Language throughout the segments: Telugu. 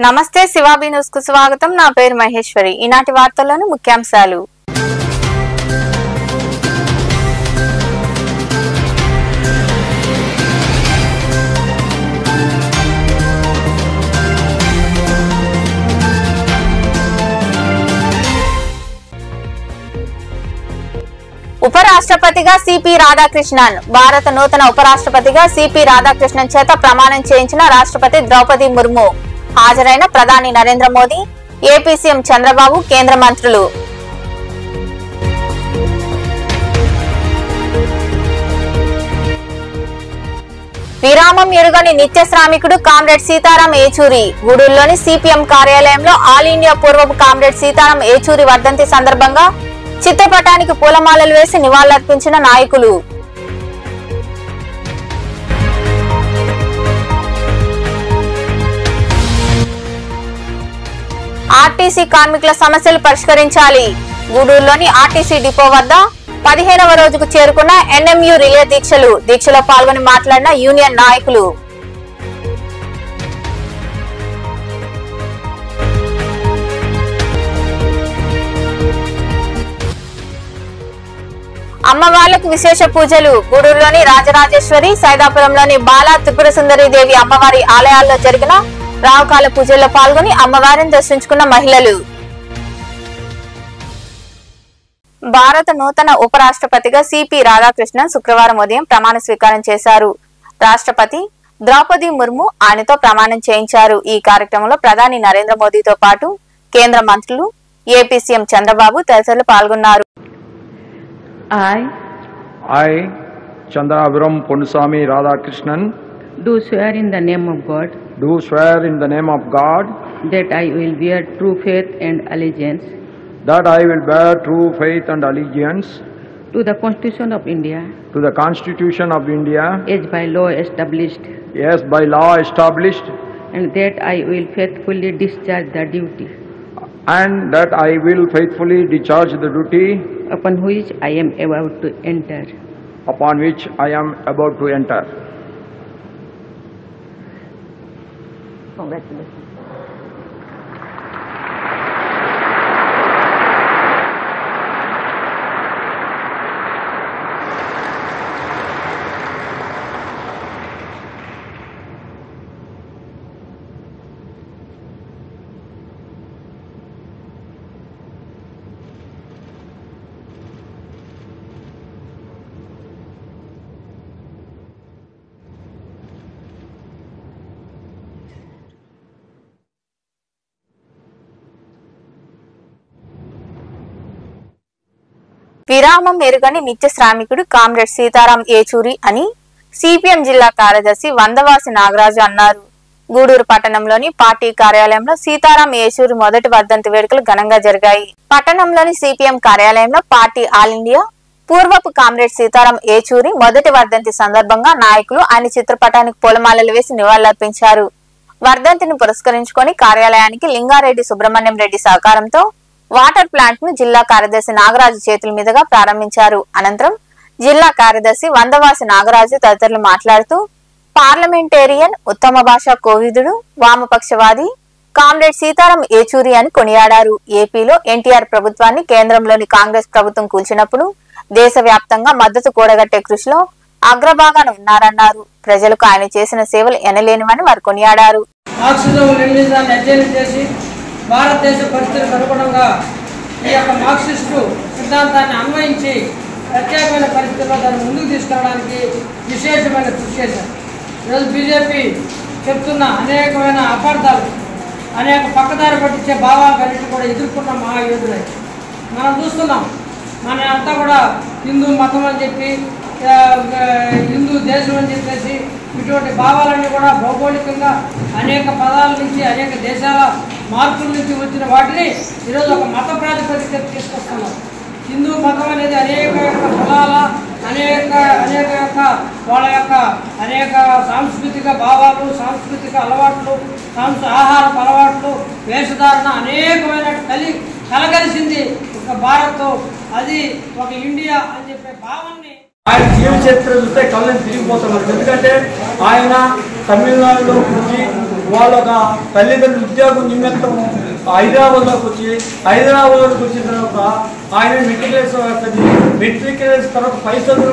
నమస్తే శివాబీ న్యూస్ కు స్వాగతం. నా పేరు మహేశ్వరి. ఈనాటి వార్తల్లోని ముఖ్యాంశాలు. ఉపరాష్ట్రపతిగా సిపి రాధాకృష్ణన్. భారత నూతన ఉపరాష్ట్రపతిగా సిపి రాధాకృష్ణన్ చేత ప్రమాణం చేయించిన రాష్ట్రపతి ద్రౌపది ముర్ము. హాజరైన ప్రధాని నరేంద్ర మోదీ, ఏపీ సీఎం చంద్రబాబు, కేంద్ర మంత్రులు. విరామం ఎరుగని నిత్య శ్రామికుడు కామ్రేడ్ సీతారాం ఏచూరి. గూడూరులోని సిపిఎం కార్యాలయంలో ఆల్ ఇండియా పూర్వపు కామ్రేడ్ సీతారాం ఏచూరి వర్ధంతి సందర్భంగా చిత్రపటానికి పూలమాలలు వేసి నివాళులర్పించిన నాయకులు. ఆర్టీసీ కార్మికుల సమస్యలు పరిష్కరించాలి. గూడూరులోని ఆర్టీసీ డిపో వద్ద 15వ రోజుకు చేరుకున్న ఎన్ఎంయు రిలే దీక్షలు. దీక్షలో పాల్గొని మాట్లాడిన యూనియన్ నాయకులు. అమ్మవార్లకు విశేష పూజలు. గూడూరులోని రాజరాజేశ్వరి, సైదాపురంలోని బాలా త్రిపుర సుందరి దేవి అమ్మవారి ఆలయాల్లో జరిగిన రావుకాల పూజల్లో పాల్గొని అమ్మవారిని దర్శించుకున్న మహిళలు. భారత నూతన ఉపరాష్ట్రపతిగా సిపి రాధాకృష్ణన్ శుక్రవారం ఉదయం ప్రమాణ స్వీకారం చేశారు. రాష్ట్రపతి ద్రౌపది ముర్ము ఆయనతో ప్రమాణం చేయించారు. ఈ కార్యక్రమంలో ప్రధాని నరేంద్ర మోదీతో పాటు కేంద్ర మంత్రులు, ఏపీ సీఎం చంద్రబాబు తదితరులు పాల్గొన్నారు. I, Chandraviram Ponnusami Radhakrishnan, do swear in the name of God do swear in the name of God that I will bear true faith and allegiance that I will bear true faith and allegiance to the Constitution of India to the Constitution of India as by law established, and that I will faithfully discharge the duty upon which I am about to enter. Congratulations. విరామం ఎరుగని నిత్య శ్రామికుడు కామ్రేడ్ సీతారాం ఏచూరి అని సిపిఎం జిల్లా కార్యదర్శి వందవాసి నాగరాజు అన్నారు. గూడూరు పట్టణంలోని పార్టీ కార్యాలయంలో సీతారాం ఏచూరి మొదటి వర్ధంతి వేడుకలు ఘనంగా జరిగాయి. పట్టణంలోని సిపిఎం కార్యాలయంలో పార్టీ ఆల్ ఇండియా పూర్వపు కామ్రేడ్ సీతారాం ఏచూరి మొదటి వర్ధంతి సందర్భంగా నాయకులు ఆయన చిత్రపటానికి పూలమాలలు వేసి నివాళులర్పించారు. వర్ధంతిని పురస్కరించుకొని కార్యాలయానికి లింగారెడ్డి సుబ్రహ్మణ్యం రెడ్డి సహకారంతో వాటర్ ప్లాంట్ ను జిల్లా కార్యదర్శి నాగరాజు చేతుల మీదుగా ప్రారంభించారు. అనంతరం జిల్లా కార్యదర్శి వందవాసి నాగరాజు తదితరులు మాట్లాడుతూ పార్లమెంటేరియన్, ఉత్తమ భాషా కోవిదుడు, వామపక్షవాది కామ్రేడ్ సీతారాం ఏచూరి అని కొనియాడారు. ఏపీలో ఎన్టీఆర్ ప్రభుత్వాన్ని కేంద్రంలోని కాంగ్రెస్ ప్రభుత్వం కూల్చినప్పుడు దేశవ్యాప్తంగా మద్దతు కూడగట్టే కృషిలో అగ్రభాగాన ఉన్నారన్నారు. ప్రజలకు ఆయన చేసిన సేవలు ఎనలేనివని వారు కొనియాడారు. భారతదేశ పరిస్థితులకు అనుగుణంగా ఈ యొక్క మార్క్సిస్టు సిద్ధాంతాన్ని అన్వయించి ప్రత్యేకమైన పరిస్థితుల్లో దాన్ని ముందుకు తీసుకెళ్ళడానికి విశేషమైన కృషి చేశారు. ఈరోజు బీజేపీ చెప్తున్న అనేకమైన అపార్థాలు, అనేక పక్కదారి పట్టించే భావాలన్నింటినీ కూడా ఎదుర్కొన్న మహాయోధులై మనం చూస్తున్నాం. మన అంతా కూడా హిందూ మతం అని చెప్పి, హిందూ దేశం అని చెప్పేసి ఇటువంటి భావాలన్నీ కూడా భౌగోళికంగా అనేక పదాల నుంచి, అనేక దేశాల మార్పుల నుంచి వచ్చిన వాటిని ఈరోజు ఒక మత ప్రాతిపదిక తీసుకొస్తున్నాం. హిందూ మతం అనేది అనేక కులాల, అనేక వాళ్ళ యొక్క అనేక సాంస్కృతిక భావాలు, సాంస్కృతిక అలవాట్లు, ఆహారపు అలవాట్లు, వేషధారణ అనేకమైన కలగలిసింది ఒక భారత్. అది ఒక ఇండియా అని చెప్పే భావాన్ని ఆయన జీవిత చరిత్ర చూస్తే కళ్ళని తిరిగిపోతున్నారు. ఎందుకంటే ఆయన తమిళనాడులో పుట్టి వాళ్ళ తల్లిదండ్రుల ఉద్యోగం నిమిత్తం హైదరాబాద్లోకి వచ్చిన తర్వాత ఆయన మెట్రికులేషన్ తర్వాత పైసలు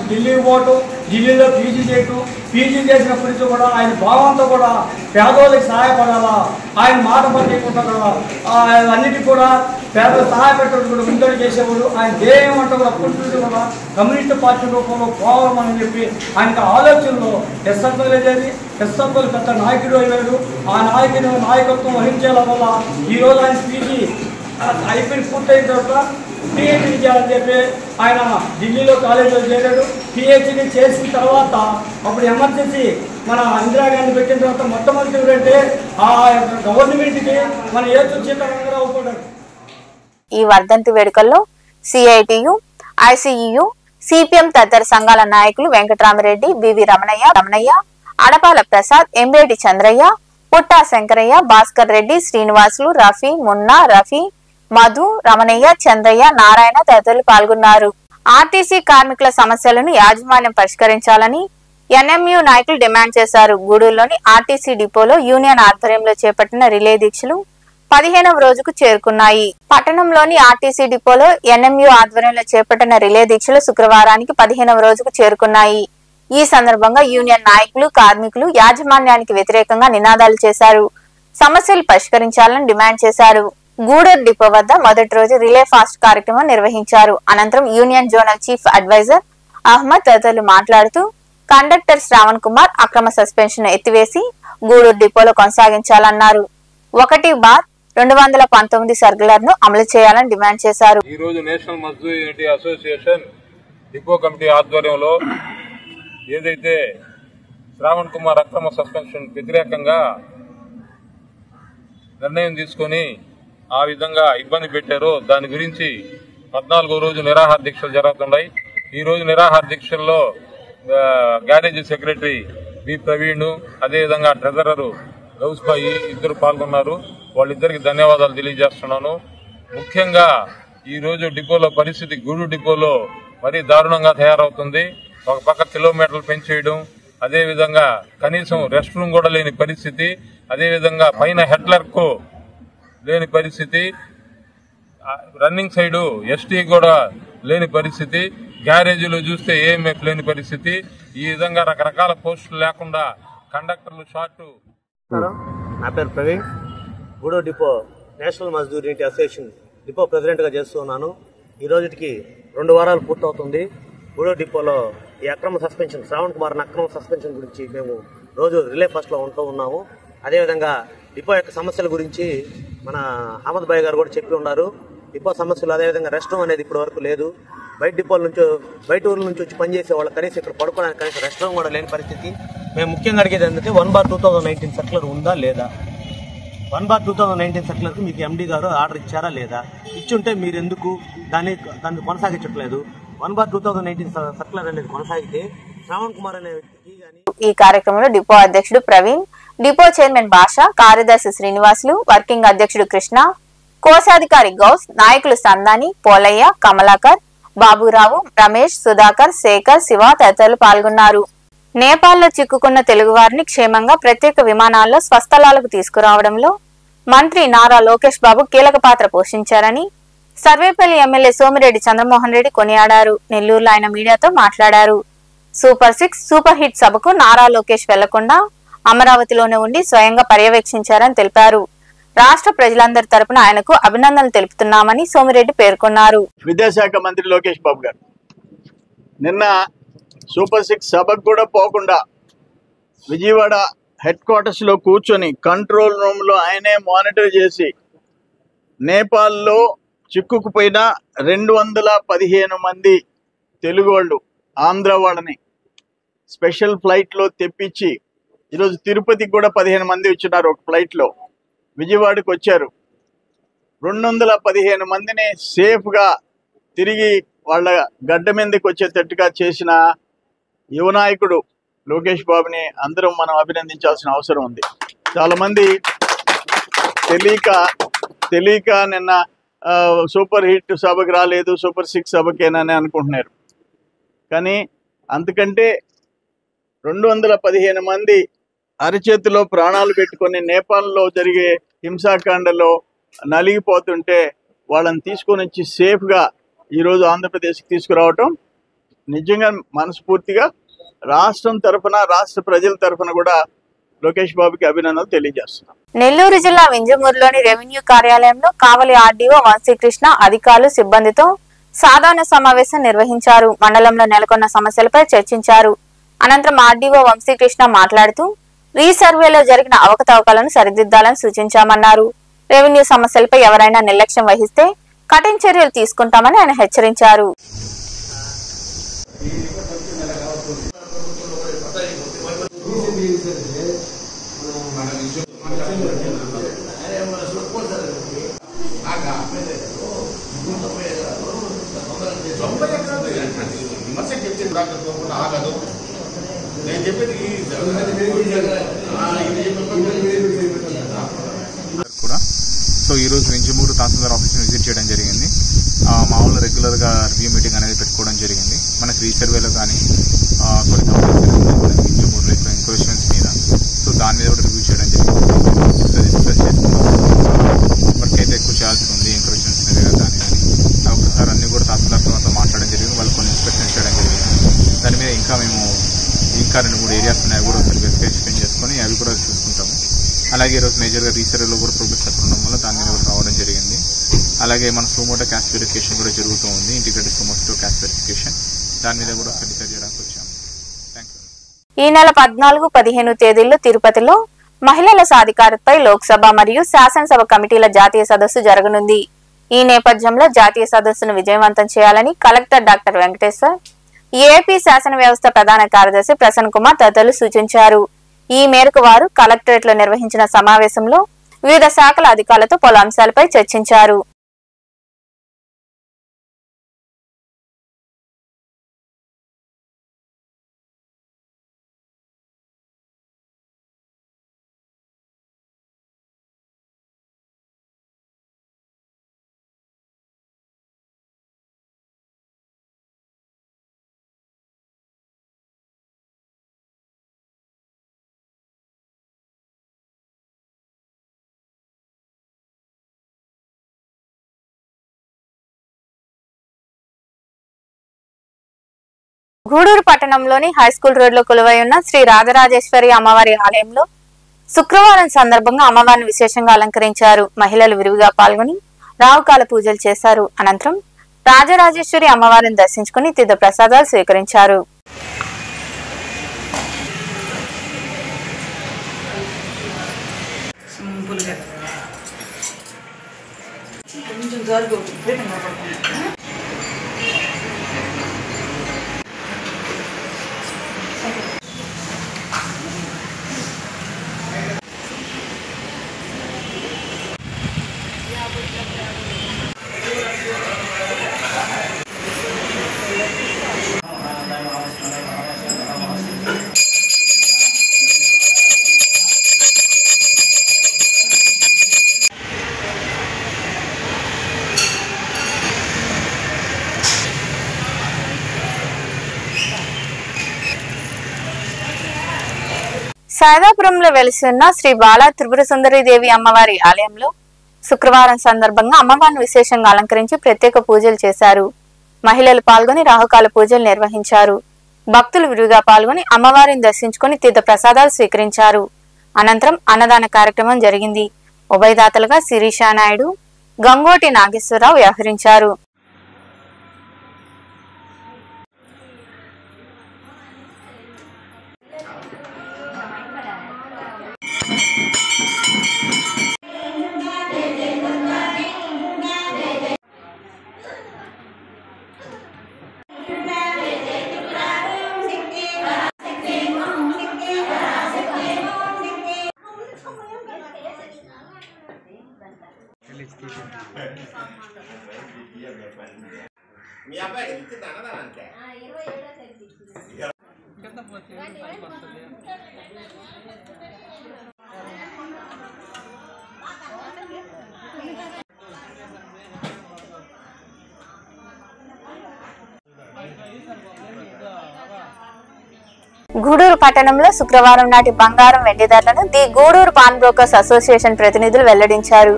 ఢిల్లీకి పోవటం, ఢిల్లీలో పీజీ చేయటం, పీజీ చేసినప్పటికీ కూడా ఆయన భావంతో కూడా పేదవాళ్ళకి సహాయపడాలా, ఆయన మాట పనిచేయకుండా కదా అన్నిటికీ కూడా పేదలు సహాయపెట్టడం కూడా ముందడు చేసేవాడు. ఆయన ధ్యేయం అంటే కూడా అప్పటి నుంచి కూడా కమ్యూనిస్ట్ పార్టీ రూపంలో పోవాలని చెప్పి ఆయనకు ఆలోచనలో ఎస్ఎఫ్ఎల్ చేసి ఎస్ఎఫ్ఎల్ పెద్ద నాయకుడు అయ్యాడు. ఆ నాయకత్వం వహించేల వల్ల ఈరోజు ఆయన పీజీ అయిపోయి పూర్తయిన తర్వాత పిహెచ్డీ చేయాలని చెప్పి ఆయన ఢిల్లీలో కాలేజీలో చేరాడు. పిహెచ్డీ చేసిన తర్వాత అప్పుడు ఎమర్జెన్సీ మన ఇందిరాగాంధీ పెట్టిన తర్వాత మొట్టమొదటి ఎవరంటే ఆ గవర్నమెంట్కి మన ఏచు సీతారామన్ ఒప్పుకుంటారు. ఈ వర్ధంతి వేడుకల్లో సిఐటియు, ఐసిఇయు, సిపిఎం తదితర సంఘాల నాయకులు వెంకటరామరెడ్డి, బివి రమణయ్య, అడపాల ప్రసాద్, ఎంబేటి చంద్రయ్య, పుట్టా శంకరయ్య, భాస్కర్ రెడ్డి, శ్రీనివాసులు, రఫీ, మున్నా, రఫీ, మధు, రమణయ్య, చంద్రయ్య, నారాయణ తదితరులు పాల్గొన్నారు. ఆర్టీసీ కార్మికుల సమస్యలను యాజమాన్యం పరిష్కరించాలని ఎన్ఎంయు నాయకులు డిమాండ్ చేశారు. గూడూరులోని ఆర్టీసీ డిపోలో యూనియన్ ఆధ్వర్యంలో చేపట్టిన రిలే దీక్షలు 15వ రోజుకు చేరుకున్నాయి. పట్టణంలోని ఆర్టీసీ డిపోలో ఎన్ఎంయు ఆధ్వర్యంలో చేపట్టిన రిలే దీక్షలు శుక్రవారానికి 15వ రోజుకు చేరుకున్నాయి. ఈ సందర్భంగా యూనియన్ నాయకులు, కార్మికులు యాజమాన్యానికి వ్యతిరేకంగా నినాదాలు చేశారు. సమస్యలు పరిష్కరించాలని డిమాండ్ చేశారు. గూడూరు డిపో వద్ద మొదటి రోజు రిలే ఫాస్ట్ కార్యక్రమం నిర్వహించారు. అనంతరం union zonal chief adviser Ahmed తదితరులు మాట్లాడుతూ కండక్టర్ శ్రావణ్ కుమార్ అక్రమ సస్పెన్షన్ ఎత్తివేసి గూడూరు డిపోలో కొనసాగించాలన్నారు. 1/219 సర్క్యులర్ ను అమలు చేయాలని డిమాండ్ చేశారు. ఈ రోజు national Mazdoor unity association depot committee ఆధ్వర్యంలో ఏదైతే శ్రావణ్ కుమార్ అక్రమ సస్పెన్షన్ వ్యతిరేకంగా నిర్ణయం తీసుకొని ఆ విధంగా ఇబ్బంది పెట్టారో దాని గురించి 14వ రోజు నిరాహార దీక్షలు జరుగుతున్నాయి. ఈ రోజు నిరాహార దీక్షల్లో గ్యారేజ్ సెక్రటరీ బి ప్రవీణ్, అదేవిధంగా ట్రెజరర్ గౌస్బాయి ఇద్దరు పాల్గొన్నారు. వాళ్ళిద్దరికి ధన్యవాదాలు తెలియజేస్తున్నాను. ముఖ్యంగా ఈ రోజు డిపోలో పరిస్థితి గూడూరు డిపోలో మరీ దారుణంగా తయారవుతుంది. ఒక పక్క కిలోమీటర్లు పెంచేయడం, అదేవిధంగా కనీసం రెస్ట్ రూమ్ కూడా లేని పరిస్థితి, అదేవిధంగా పైన హెడ్లర్కు లేని పరిస్థితి, రన్నింగ్ సైడు ఎస్టీ కూడా లేని పరిస్థితి, గ్యారేజీలో చూస్తే ఏఎంఎఫ్ లేని పరిస్థితి. ఈ విధంగా రకరకాల పోస్టులు లేకుండా కండక్టర్లు షార్ట్. నా పేరు Praveen, Gudur depot national Mazdoor unity association depot ప్రెసిడెంట్గా చేస్తున్నాను. ఈ రోజుకి 2 వారాలు పూర్తవుతుంది. గూడూరు డిపోలో ఈ అక్రమ సస్పెన్షన్, శ్రావణ్ కుమార్ అక్రమ సస్పెన్షన్ గురించి మేము రోజు రిలే ఫస్ట్లో ఉంటూ ఉన్నాము. అదేవిధంగా డిపో యొక్క సమస్యల గురించి మన అహ్మద్ భాయ్ గారు కూడా చెప్పి ఉన్నారు. డిపో సమస్యలు, అదేవిధంగా రెస్ట్ రూమ్ అనేది ఇప్పటి వరకు లేదు. బయట డిపోల నుంచి, బయట ఊర్ల నుంచి వచ్చి పనిచేసే వాళ్ళు కనీసం ఇక్కడ పడుకోవడానికి కనీసం రెస్ట్ రూమ్ కూడా లేని పరిస్థితి. మేము ముఖ్యంగా అడిగేది ఏంటంటే 1/2019 సర్క్యులర్ ఉందా లేదా? 1/2019 సర్క్యులర్కి మీకు ఎండీ గారు ఆర్డర్ ఇచ్చారా లేదా? ఇచ్చుంటే మీరు ఎందుకు దాన్ని కొనసాగించట్లేదు? 1/2019 సర్క్యులర్ అనేది కొనసాగితే శ్రావణ్ కుమార్ అనే వ్యక్తికి ఈ కార్యక్రమంలో డిపో అధ్యక్షుడు ప్రవీణ్, డిపో చైర్మన్ భాష, కార్యదర్శి శ్రీనివాసులు, వర్కింగ్ అధ్యక్షుడు కృష్ణ, కోశాధికారి గౌస్, నాయకులు సందాని, పోలయ్య, కమలాకర్, బాబురావు, రమేష్, సుధాకర్, శేఖర్, శివ తదితరులు పాల్గొన్నారు. నేపాల్లో చిక్కుకున్న తెలుగువారిని క్షేమంగా ప్రత్యేక విమానాల్లో స్వస్థలాలకు తీసుకురావడంలో మంత్రి నారా లోకేష్ బాబు కీలక పాత్ర పోషించారని సర్వేపల్లి ఎమ్మెల్యే సోమిరెడ్డి చంద్రమోహన్ రెడ్డి కొనియాడారు. నెల్లూరులో ఆయన మీడియాతో మాట్లాడారు. సూపర్ 6 సూపర్ హిట్ సభకు నారా లోకేష్ వెళ్లకుండా అమరావతిలోనే ఉండి స్వయంగా పర్యవేక్షించారని తెలిపారు. రాష్ట్ర ప్రజలందరి తరపున ఆయనకు అభినందనలు తెలుపుతున్నామని సోమిరెడ్డి పేర్కొన్నారు. విద్యాశాఖ మంత్రి లోకేష్ బాబు గారు నిన్న సూపర్ 6 సభకు కూడా పోకుండా విజయవాడ హెడ్ క్వార్టర్స్ లో కూర్చొని కంట్రోల్ రూమ్ లో ఆయనే మానిటర్ చేసి నేపాల్లో చిక్కుకుపోయిన 215 మంది తెలుగు వాళ్ళు, ఆంధ్ర వాళ్ళని స్పెషల్ ఫ్లైట్ లో తెప్పించి ఈరోజు తిరుపతికి కూడా 15 మంది వచ్చినారు. ఒక ఫ్లైట్ లో విజయవాడకు వచ్చారు. 215 మందిని సేఫ్ గా తిరిగి వాళ్ళ గడ్డ మీదకి వచ్చేటట్టుగా చేసిన యువనాయకుడు లోకేష్ బాబుని అందరం మనం అభినందించాల్సిన అవసరం ఉంది. చాలా మంది తెలియక నిన్న సూపర్ హిట్ సభకు రాలేదు, సూపర్ 6 సభకేనని అనుకుంటున్నారు. కానీ అంతకంటే 215 మంది అరచేతిలో ప్రాణాలు పెట్టుకొని నేపాల్లో జరిగే హింసాకాండలో నలిగిపోతుంటే వాళ్ళని తీసుకొని వచ్చి సేఫ్గా ఈరోజు ఆంధ్రప్రదేశ్కి తీసుకురావటం నిజంగా మనస్ఫూర్తిగా రాష్ట్రం తరఫున రాష్ట్ర ప్రజల తరఫున కూడా లోకేష్ బాబుకి అభినందనలు తెలియజేస్తున్నాం. నెల్లూరు జిల్లా వింజమూరులోని రెవెన్యూ కార్యాలయంలో కావలి ఆర్డీఓ వంశీకృష్ణ అధికారులు సిబ్బందితో సాధారణ సమావేశం నిర్వహించారు. మండలంలో నెలకొన్న సమస్యలపై చర్చించారు. అనంతరం ఆర్డీఓ వంశీకృష్ణ మాట్లాడుతూ రీసర్వేలో జరిగిన అవకతవకలను సరిదిద్దాలని సూచించామన్నారు. రెవెన్యూ సమస్యలపై ఎవరైనా నిర్లక్ష్యం వహిస్తే కఠిన చర్యలు తీసుకుంటామని ఆయన హెచ్చరించారు. సో ఈరోజు వింజమూరు తహసీల్దార్ ఆఫీస్ని విజిట్ చేయడం జరిగింది. మామూలు రెగ్యులర్గా రివ్యూ మీటింగ్ అనేది పెట్టుకోవడం జరిగింది. మనకి రీసర్వేలో కానీ కొన్ని కంప్లైంట్స్ వింజమూరులో ఎక్కువ ఎంక్రోచ్మెంట్స్ మీద, సో దాని మీద కూడా రివ్యూ చేయడం జరిగింది. డిస్కస్ చేసుకున్నాం. వర్క్ అయితే ఎక్కువ చేయాల్సి ఉంది ఎంక్రోచ్మెంట్స్ మీద దాని కానీ ఒకసారి అన్ని కూడా తహసీల్దార్తో మాట్లాడడం జరిగింది. వాళ్ళు కొన్ని ఇన్స్ట్రక్షన్స్ చేయడం జరిగింది. దాని మీద ఇంకా 2-3 ఏరియాస్ ఉన్నాయి కూడా ఒకసారి వెరిఫికేషన్ చేసుకొని అవి కూడా చూసుకుంటాము. అలాగే ఈరోజు మేజర్గా రీసర్వేలో కూడా ప్రోగ్రెస్ అక్కడ ఉండడం వల్ల దాని మీద కూడా రావడం జరిగింది. అలాగే మన సోమోటో క్యాస్ట్ వెరిఫికేషన్ కూడా జరుగుతూ ఉంది. ఇంటిగ్రేటెడ్ సోమోటో క్యాస్ట్ వెరిఫికేషన్ దాని మీద కూడా ఒకసారి డిసైడ్ చేయడానికి వచ్చాము. Thank you. ఈ నెల 14-15 తేదీల్లో తిరుపతిలో మహిళల సాధికారతపై లోక్సభ మరియు శాసనసభ కమిటీల జాతీయ సదస్సు జరగనుంది. ఈ నేపథ్యంలో జాతీయ సదస్సును విజయవంతం చేయాలని కలెక్టర్ డాక్టర్ వెంకటేశ్వర్, ఏపీ శాసన వ్యవస్థ ప్రధాన కార్యదర్శి ప్రసన్న కుమార్ తదితరులు సూచించారు. ఈ మేరకు వారు కలెక్టరేట్ లో నిర్వహించిన సమావేశంలో వివిధ శాఖల అధికారులతో పలు అంశాలపై చర్చించారు. గూడూరు పట్టణంలోని హైస్కూల్ రోడ్లో కొలువై ఉన్న శ్రీ రాజరాజేశ్వరి అమ్మవారి ఆలయంలో శుక్రవారం సందర్భంగా అమ్మవారిని విశేషంగా అలంకరించారు. మహిళలు విరివిగా పాల్గొని రావుకాల పూజలు చేశారు. అనంతరం రాజరాజేశ్వరి అమ్మవారిని దర్శించుకుని తీర్థ ప్రసాదాలు స్వీకరించారు. సైదాపురంలో వెలిసి ఉన్న శ్రీ బాలా త్రిపుర సుందరి దేవి అమ్మవారి ఆలయంలో శుక్రవారం సందర్భంగా అమ్మవారిని విశేషంగా అలంకరించి ప్రత్యేక పూజలు చేశారు. మహిళలు పాల్గొని రాహుకాల పూజలు నిర్వహించారు. భక్తులు విరివిగా పాల్గొని అమ్మవారిని దర్శించుకుని తీర్థ ప్రసాదాలు స్వీకరించారు. అనంతరం అన్నదాన కార్యక్రమం జరిగింది. ఉభయదాతలుగా శిరీషా నాయుడు, గంగోటి నాగేశ్వరరావు వ్యవహరించారు. మీ అబ్బాయి ఇచ్చిందా అంటే గూడూరు పట్టణంలో శుక్రవారం నాటి బంగారం వెండి ధరలను the Gudur pawn brokers association ప్రతినిధులు వెల్లడించారు.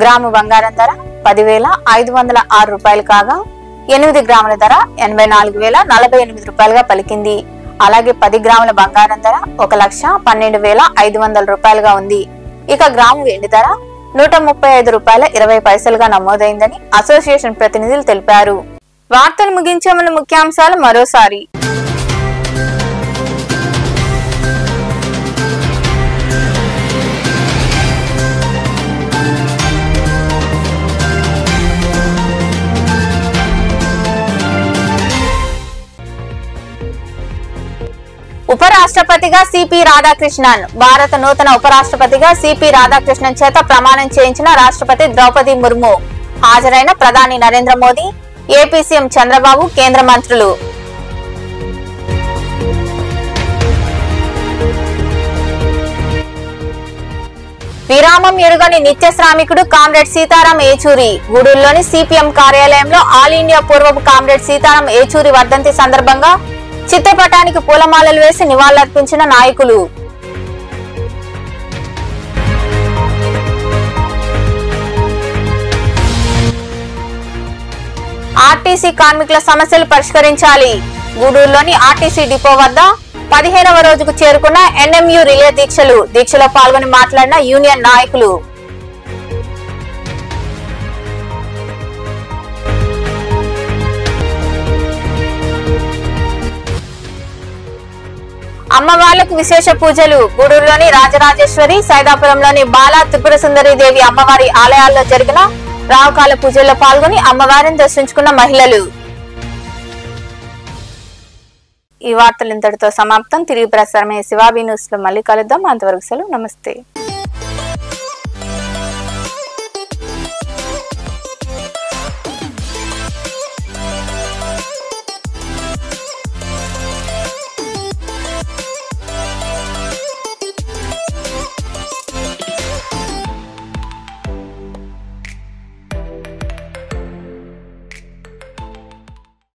గ్రాము బంగారం ధర 10,506 రూపాయలు కాగా 8 గ్రాముల ధర 84,048 రూపాయలుగా పలికింది. అలాగే 10 గ్రాముల బంగారం ధర 1,12,500 రూపాయలుగా ఉంది. ఇక గ్రాము వెండి ధర 135 రూపాయల 20 పైసలుగా నమోదైందని అసోసియేషన్ ప్రతినిధులు తెలిపారు. వార్తలు ముగించే ముందు ముఖ్యాంశాలు మరోసారి. ఉపరాష్ట్రపతిగా సిపి రాధాకృష్ణన్. భారత నూతన ఉపరాష్ట్రపతిగా సిపి రాధాకృష్ణన్ చేత ప్రమాణం చేయించిన రాష్ట్రపతి ద్రౌపది ముర్ము. హాజరైన ప్రధాని నరేంద్ర మోదీ, ఏపీ సీఎం చంద్రబాబు, కేంద్ర మంత్రులు. విరామం ఎరుగని నిత్య శ్రామికుడు కామ్రేడ్ సీతారాం ఏచూరి. గూడూరులోని సిపిఎం కార్యాలయంలో ఆల్ ఇండియా పూర్వపు కామ్రేడ్ సీతారాం ఏచూరి వర్ధంతి సందర్భంగా చిత్రపటానికి పూలమాలలు వేసి నివాళులర్పించిన నాయకులు. ఆర్టీసీ కార్మికుల సమస్యలు పరిష్కరించాలి. గూడూరులోని ఆర్టీసీ డిపో వద్ద 15వ రోజుకు చేరుకున్న ఎన్ఎంయు రిలే దీక్షలు. దీక్షలో పాల్గొని మాట్లాడిన యూనియన్ నాయకులు. అమ్మవార్లకు విశేష పూజలు. గూడూరులోని రాజరాజేశ్వరి, సైదాపురంలోని బాలా త్రిపుర సుందరి దేవి అమ్మవారి ఆలయాల్లో జరిగిన రావుకాల పూజల్లో పాల్గొని అమ్మవారిని దర్శించుకున్న మహిళలు. ఈ వార్తలు ఇంతటితో సమాప్తం. తిరిగి ప్రసారమయ్యే శివాబీ న్యూస్ లో మళ్ళీ కలుద్దాం. అంతవరకు సెలవు. నమస్తే.